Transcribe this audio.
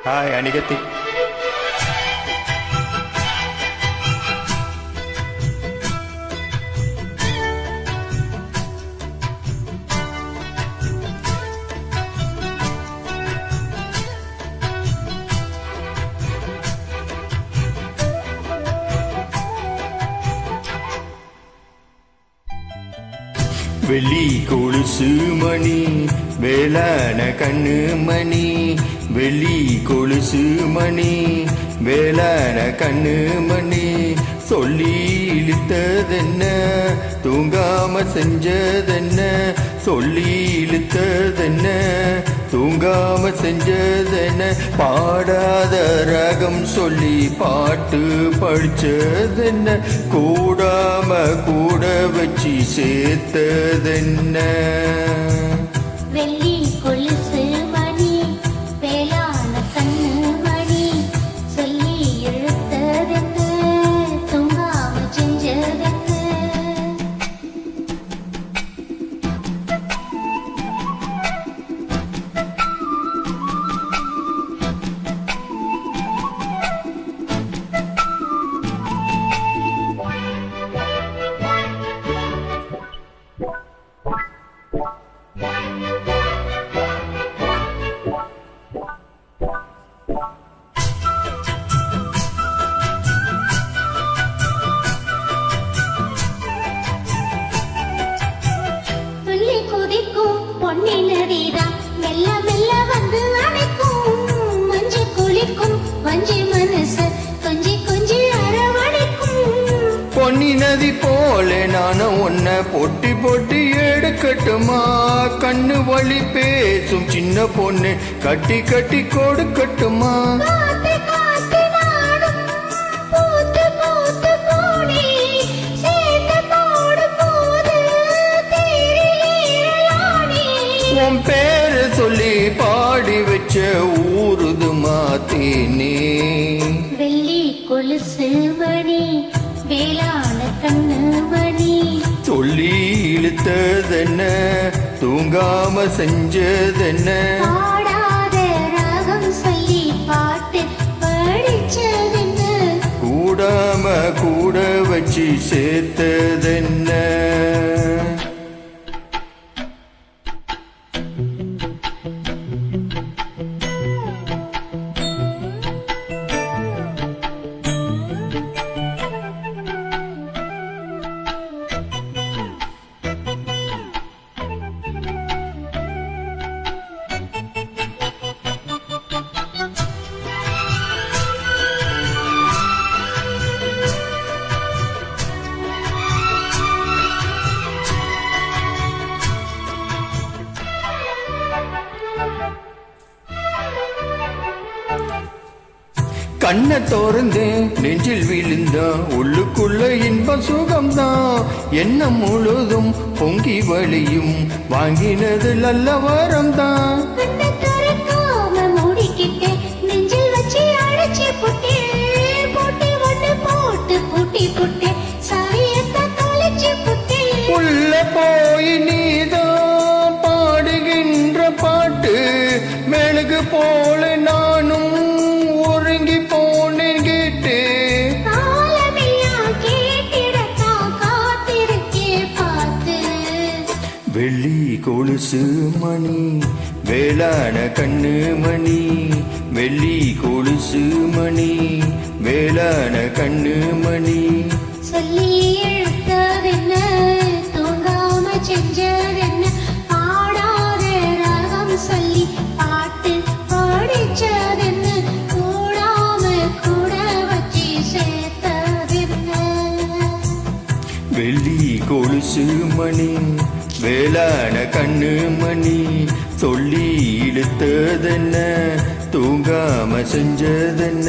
Hi அனிகத்தி. வெள்ளி கொலுசு மணி வேளான கண்ணு மணி, வெள்ளி கொலுசு மணி வேளான கண்ணு மணி, சொல்லி இழுத்ததென்ன தூங்காம செஞ்சதென்ன, சொல்லி இழுத்ததென்ன தூங்காம செஞ்சதென்ன, பாடாத ராகம் சொல்லி பாட்டு படிச்சதென்ன, கூடாம கூட வச்சு சேர்த்ததென்ன. வெள்ளி கொலுசு மணி வேளான கண்ணு மணி, சொல்லி இழுத்ததென்ன தூங்காம செஞ்சதென்ன. பொன்னினரிதான் மெல்ல மெல்ல வந்து அணைக்கும், மஞ்சு குளிக்கும் வஞ்சி மனசு கொஞ்சி கொஞ்சி அரவணைக்கும். பொன்னி நதி போல நானும் உன்னை பொட்டி பொட்டி எடுக்கட்டுமா, கண்ணு வழி பேசும் சின்ன பொண்ணு கட்டி கட்டி கொடுக்கட்டுமா. உன் பேரு சொல்லி பாடி வச்ச ஊருதுமா தேனே. வெள்ளி கொலுசு மணி வேளான கண்ணு மணி, சொல்லி இழுத்ததென்ன தூங்காம செஞ்சதென்ன, பாடாத ராகம் சொல்லி பாட்டு படிச்சதென்ன, கூடாம கூட வச்சு சேர்த்ததென்ன. கண்ணை திறந்தேன் நெஞ்சில் விழுந்தான், உள்ளுக்குள்ள இன்ப சுகம்தான், எண்ணம் முழுதும் பொங்கி வழியும் வாங்கினது நல்ல வரம் தான். உள்ள போய் நீதான் பாடுகின்ற பாட்டு, மெழுகு போல நானும் ஒருங்கி போனேன் கேட்டு. வெள்ளி கொலுசு மணி வேளான கண்ணு மணி, வெள்ளி கொலுசு மணி வேளான கண்ணு மணி, சொல்லி எழுத்ததென்ன தூங்காம செஞ்சதென்ன, பாடாத ராகம் சொல்லி பாட்டு படிச்சதென்ன, கூடாம கூட வச்சு சேர்த்ததென்ன. வெள்ளி கொலுசு மணி வேளான கண்ணு மணி, சொல்லி இழுத்ததென்ன தூங்காம செஞ்சதென்ன.